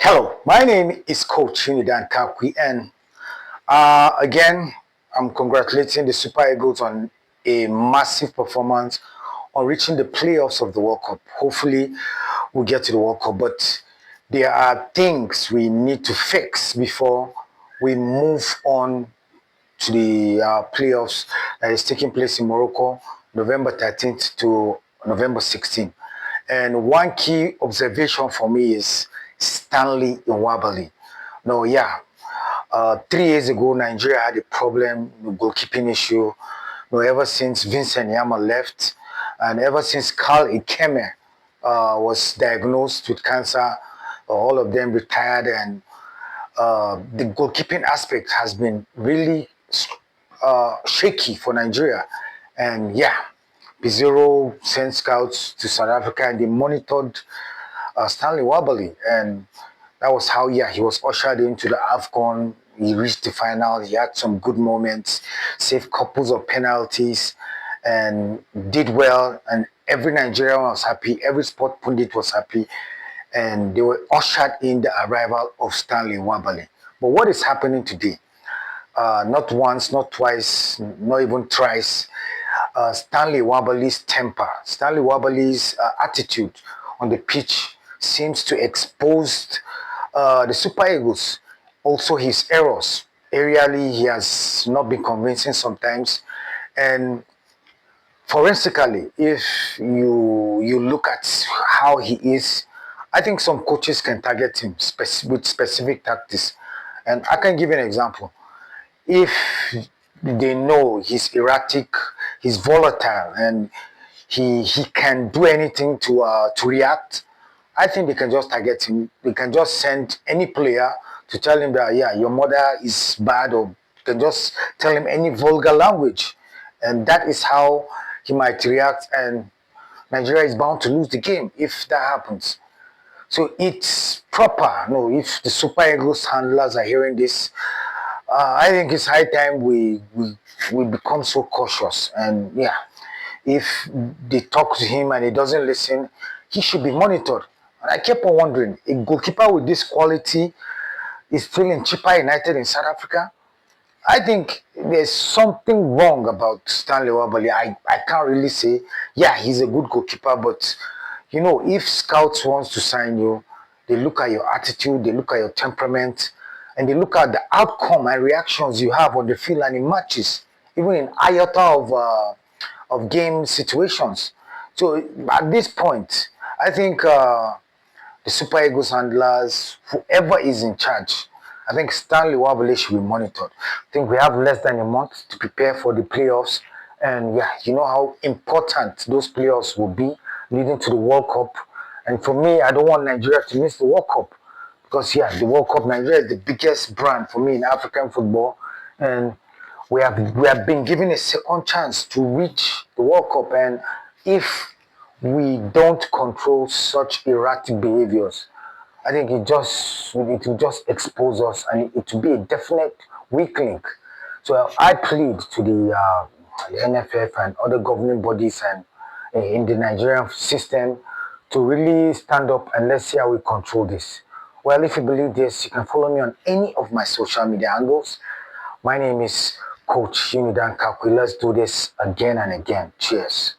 Hello, my name is Coach Unidan Kakwi, and again, I'm congratulating the Super Eagles on a massive performance on reaching the playoffs of the World Cup. Hopefully, we'll get to the World Cup, but there are things we need to fix before we move on to the playoffs that is taking place in Morocco, November 13th to November 16th. And one key observation for me is Stanley Nwabali. No, yeah. 3 years ago, Nigeria had a problem, goalkeeping issue. No, ever since Vincent Yama left, and ever since Carl Ikeme was diagnosed with cancer, all of them retired, and the goalkeeping aspect has been really shaky for Nigeria. And yeah, Bizero sent scouts to South Africa and they monitored Stanley Nwabali. And that was how, yeah, he was ushered into the AFCON. He reached the final. He had some good moments, saved couples of penalties, and did well. And every Nigerian was happy. Every sport pundit was happy. And they were ushered in the arrival of Stanley Nwabali. But what is happening today? Not once, not twice, not even thrice. Stanley Nwabali's temper, Stanley Nwabali's attitude on the pitch seems to expose the Super Eagles. Also, his errors. Aerially, he has not been convincing sometimes. And forensically, if you look at how he is, I think some coaches can target him with specific tactics. And I can give you an example. If they know he's erratic, he's volatile, and he can do anything to react, I think they can just target him. They can just send any player to tell him that yeah, your mother is bad, or they can just tell him any vulgar language, and that is how he might react. And Nigeria is bound to lose the game if that happens. So it's proper. No, if the Super Eagles handlers are hearing this, I think it's high time we become so cautious. And yeah, if they talk to him and he doesn't listen, he should be monitored. And I kept on wondering, a goalkeeper with this quality is still in Chippa United in South Africa. I think there's something wrong about Stanley Nwabali. I can't really say, yeah, he's a good goalkeeper, but if scouts wants to sign you, they look at your attitude, they look at your temperament, and they look at the outcome and reactions you have on the field and in matches, even in iota of game situations. So at this point, I think the Super Eagles handlers, whoever is in charge, I think Stanley Nwabali should be monitored. I think we have less than a month to prepare for the playoffs. And yeah, you know how important those playoffs will be leading to the World Cup. And for me, I don't want Nigeria to miss the World Cup. Because yeah, the World Cup, Nigeria is the biggest brand for me in African football. And we have been given a second chance to reach the World Cup. And if we don't control such erratic behaviors, I think it will just expose us, and it will be a definite weak link. So I plead to the NFF and other governing bodies and in the Nigerian system to really stand up and let's see how we control this. Well, if you believe this, you can follow me on any of my social media handles. My name is Coach Unidan Kakwi. Let's do this again and again. Cheers.